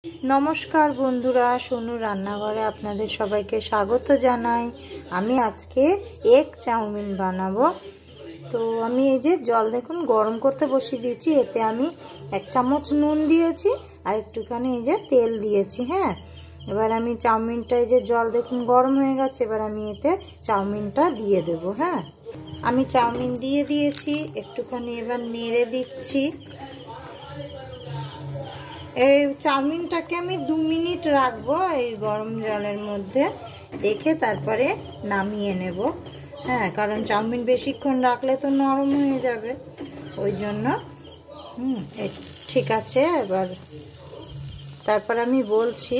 नमस्कार बंधुरा सोनू रान्नाघरे आपनादेर सबाइके स्वागत जानाई। आमी आजके एग चाउमिन बानाबो। तो आमी এই যে জল দেখুন গরম করতে বসিয়ে দিয়েছি। এতে আমি 1 চামচ নুন দিয়েছি আর একটুখানি এই যে তেল দিয়েছি। হ্যাঁ, এবার আমি চাউমিনটা এই যে জল দেখুন গরম হয়ে গেছে। এবার আমি এতে চাউমিনটা দিয়ে দেব। হ্যাঁ, আমি চাউমিন দিয়ে দিয়েছি, একটুখানি এবার নেড়ে দিচ্ছি। এই চাউমিনটাকে আমি 2 মিনিট রাখবো এই গরম জলের মধ্যে, রেখে তারপরে নামিয়ে নেব। হ্যাঁ, কারণ চাউমিন বেশিক্ষণ রাখলে তো নরম হয়ে যাবে, ওই জন্য। ঠিক আছে, এবার তারপর আমি বলছি।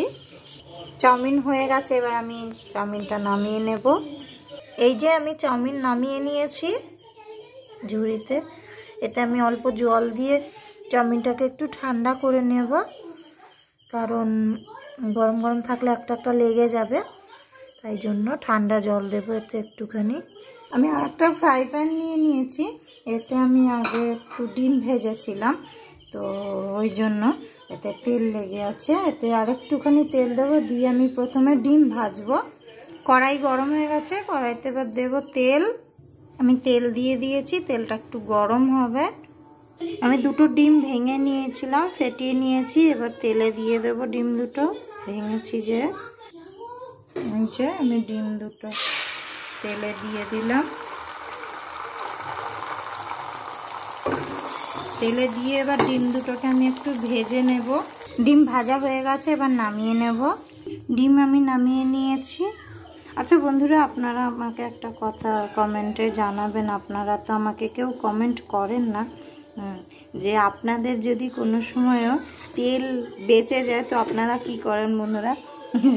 চাউমিন হয়ে গেছে, এবার আমি চাউমিনটা নামিয়ে নেব। এই যে আমি চাউমিন নামিয়ে নিয়েছি ঝুড়িতে। এতে আমি অল্প জল দিয়ে চাউমিনটাকে একটু ঠান্ডা করে নেব, কারণ গরম গরম থাকলে একটা একটা লেগে যাবে, তাই জন্য ঠান্ডা জল দেবো এতে একটুখানি। আমি আরেকটা ফ্রাই প্যান নিয়ে নিয়েছি। এতে আমি আগে একটু ডিম ভেজেছিলাম, তো ওই জন্য এতে তেল লেগে আছে। এতে আরেকটুখানি তেল দেবো, দিয়ে আমি প্রথমে ডিম ভাজবো। কড়াই গরম হয়ে গেছে, কড়াইতে এবার দেবো তেল। আমি তেল দিয়ে দিয়েছি, তেলটা একটু গরম হবে। আমি 2টো ডিম ভেঙে নিয়েছিলাম, ফেটিয়ে নিয়েছি। এবার তেলে দিয়ে দেবো ডিম 2টো ভেঙেছি যে। আমি ডিম 2টো তেলে দিয়ে দিলাম। তেলে দিয়ে এবার ডিম 2টোকে আমি একটু ভেজে নেব। ডিম ভাজা হয়ে গেছে, এবার নামিয়ে নেব। ডিম আমি নামিয়ে নিয়েছি। আচ্ছা বন্ধুরা, আপনারা আমাকে একটা কথা কমেন্টে জানাবেন। আপনারা তো আমাকে কেউ কমেন্ট করেন না যে আপনাদের যদি কোনো সময়ও তেল বেঁচে যায় তো আপনারা কি করেন বন্ধুরা।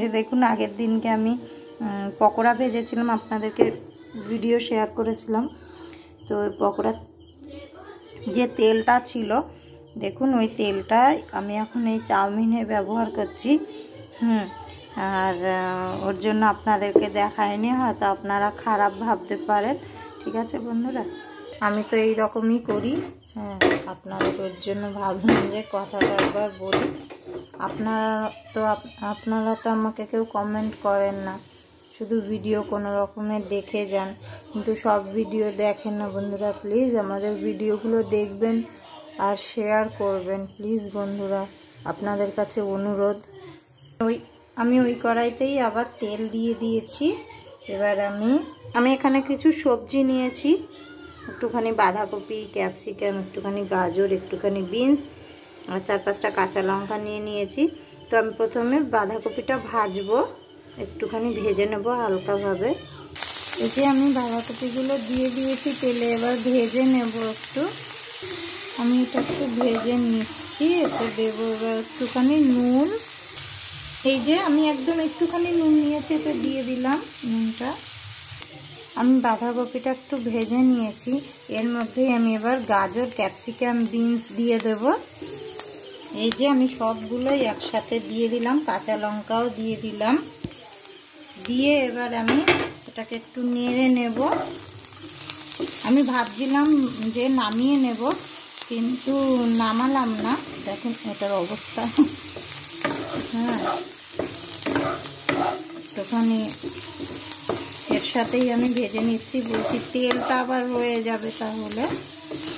যে দেখুন, আগের দিনকে আমি পকোড়া ভেজেছিলাম, আপনাদেরকে ভিডিও শেয়ার করেছিলাম। তো ওই পকোড়া যে তেলটা ছিল, দেখুন ওই তেলটা আমি এখন এই চাউমিনে ব্যবহার করছি। আর ওর জন্য আপনাদেরকে দেখায়নি, হয়তো আপনারা খারাপ ভাবতে পারেন। ঠিক আছে বন্ধুরা, আমি তো এই রকমই করি। হ্যাঁ, আপনাদের ওর জন্য ভাবুন যে কথাটা একবার বলি। আপনারা তো আমাকে কেউ কমেন্ট করেন না, শুধু ভিডিও কোনো রকমের দেখে যান, কিন্তু সব ভিডিও দেখেন না বন্ধুরা। প্লিজ আমাদের ভিডিওগুলো দেখবেন আর শেয়ার করবেন প্লিজ বন্ধুরা, আপনাদের কাছে অনুরোধ। আমি ওই কড়াইতেই আবার তেল দিয়ে দিয়েছি। এবার আমি এখানে কিছু সবজি নিয়েছি, একটুখানি বাঁধাকপি, ক্যাপসিকাম, একটুখানি গাজর, একটুখানি বিনস আর 4-5টা কাঁচা লঙ্কা নিয়ে নিয়েছি। তো আমি প্রথমে বাঁধাকপিটা ভাজবো, একটুখানি ভেজে নেব হালকাভাবে। এই যে আমি বাঁধাকপিগুলো দিয়ে দিয়েছি তেলে, এবার ভেজে নেব একটু। আমি এটা একটু ভেজে নিচ্ছি। এতে দেবো এবার একটুখানি নুন। এই যে আমি একদম একটুখানি নুন নিয়েছি, এতে দিয়ে দিলাম নুনটা। আমি বাঁধাকপিটা একটু ভেজে নিয়েছি, এর মধ্যেই আমি এবার গাজর, ক্যাপসিকাম, বিনস দিয়ে দেব। এই যে আমি সবগুলোই একসাথে দিয়ে দিলাম, কাঁচা লঙ্কাও দিয়ে দিলাম। দিয়ে এবার আমি এটাকে একটু নেড়ে নেব। আমি ভাবছিলাম যে নামিয়ে নেব, কিন্তু নামালাম না। দেখুন এটার অবস্থা। হ্যাঁ, একটুখানি এর সাথেই আমি ভেজে নিচ্ছি। বলছি তেলটা আবার রয়ে যাবে, তাহলে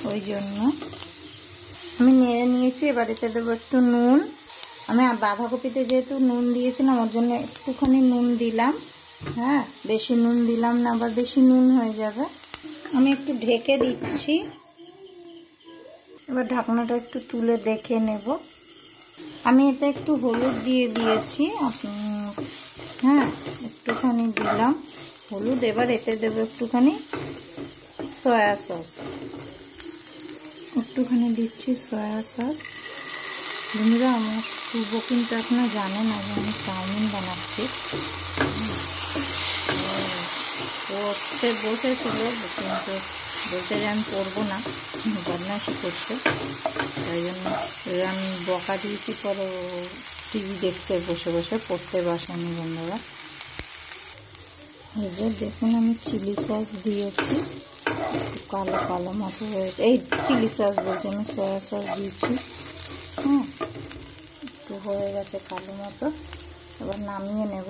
ওই জন্য আমি নেড়ে নিয়েছি। এবার এতে দেবো একটু নুন। আমি বাঁধাকপিতে যেহেতু নুন দিয়েছিলাম, ওর জন্য একটুখানি নুন দিলাম। হ্যাঁ, বেশি নুন দিলাম না, আবার বেশি নুন হয়ে যাবে। আমি একটু ঢেকে দিচ্ছি। এবার ঢাকনাটা একটু তুলে দেখে নেব। আমি এতে একটু হলুদ দিয়ে দিয়েছি। হ্যাঁ, একটুখানি দিলাম হলুদ। এবার এতে দেবো একটুখানি সয়া সস, একটুখানি দিচ্ছি সয়া সস। বন্ধুরা, আমার শুভ কিন্তু এখনো জানে না যে আমি চাউমিন বানাচ্ছি। পড়তে বসেছিল, কিন্তু বলতে যে আমি পড়বো না, বদমাইশি করছে, তাই জন্য আমি বকা দিয়েছি। পরে টিভি দেখতে বসে বসে, পড়তে বসেনি বন্ধুরা। এই যে দেখুন, আমি চিলি সস দিয়েছি, কালো কালো মতো হয়েছে। এই চিলি সস বলছি, আমি সয়া সস দিয়েছি। হ্যাঁ, একটু হয়ে গেছে কালো মতো। এবার নামিয়ে নেব।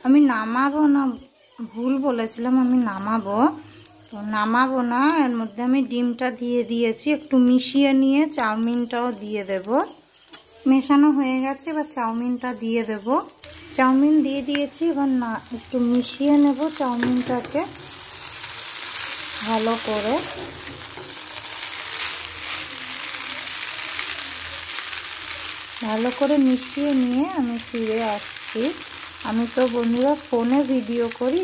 আমি নামাবো না, ভুল বলেছিলাম, আমি নামাবো। তো নামাবো না, এর মধ্যে আমি ডিমটা দিয়ে দিয়েছি, একটু মিশিয়ে নিয়ে চাউমিনটাও দিয়ে দেব। মেশানো হয়ে গেছে, এবার চাউমিনটা দিয়ে দেব। চাউমিন দিয়ে দিয়েছি, এবার না একটু মিশিয়ে নেব চাউমিনটাকে ভালো করে। ভালো করে মিশিয়ে নিয়ে আমি ফিরে আসছি। আমি তো বন্ধুরা ফোনে ভিডিও করি,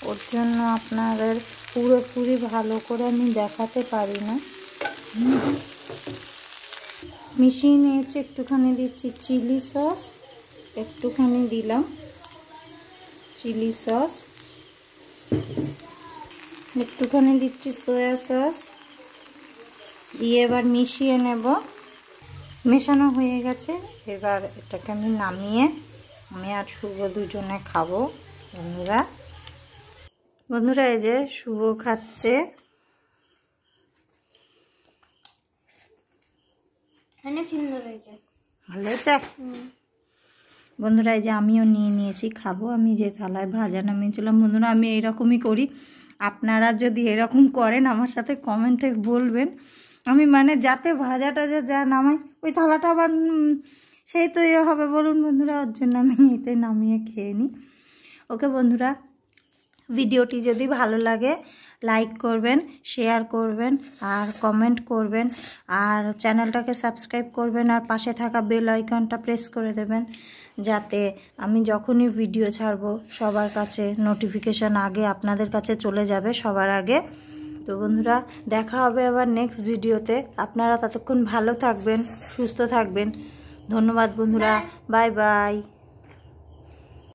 ওর জন্য আপনাদের পুরোপুরি ভালো করে আমি দেখাতে পারি না। মিশিয়ে নিয়েছি, একটুখানি দিচ্ছি চিলি সস, একটুখানি দিলাম চিলি সস, একটুখানি দিচ্ছি সয়া সস দিয়ে এবার মিশিয়ে নেব। মেশানো হয়ে গেছে, এবার এটাকে আমি নামিয়ে আমি আর শুভ দুজনে খাবো। বন্ধুরা এই যে শুভ খাচ্ছে। অনেক সুন্দর হয়েছে, ভালো হয়েছে বন্ধুরা। এই যে আমিও নিয়ে নিয়েছি, খাবো। আমি যে থালায় ভাজা নামিয়েছিলাম বন্ধুরা, আমি এইরকমই করি। আপনারা যদি এরকম করেন আমার সাথে কমেন্টে বলবেন। আমি মানে যাতে ভাজা টাজা যা নামাই ওই থালাটা আবার সেই তো ইয়ে হবে বলুন বন্ধুরা, ওর জন্য আমি এতে নামিয়ে খেয়ে নিই। ওকে বন্ধুরা, ভিডিওটি যদি ভালো লাগে লাইক করবেন, শেয়ার করবেন আর কমেন্ট করবেন, আর চ্যানেলটাকে সাবস্ক্রাইব করবেন, আর পাশে থাকা বেল আইকনটা প্রেস করে দেবেন, যাতে আমি যখনই ভিডিও ছাড়বো সবার কাছে নোটিফিকেশান আগে আপনাদের কাছে চলে যাবে সবার আগে। তো বন্ধুরা, দেখা হবে আবার নেক্সট ভিডিওতে। আপনারা ততক্ষণ ভালো থাকবেন, সুস্থ থাকবেন। ধন্যবাদ বন্ধুরা, বাই বাই।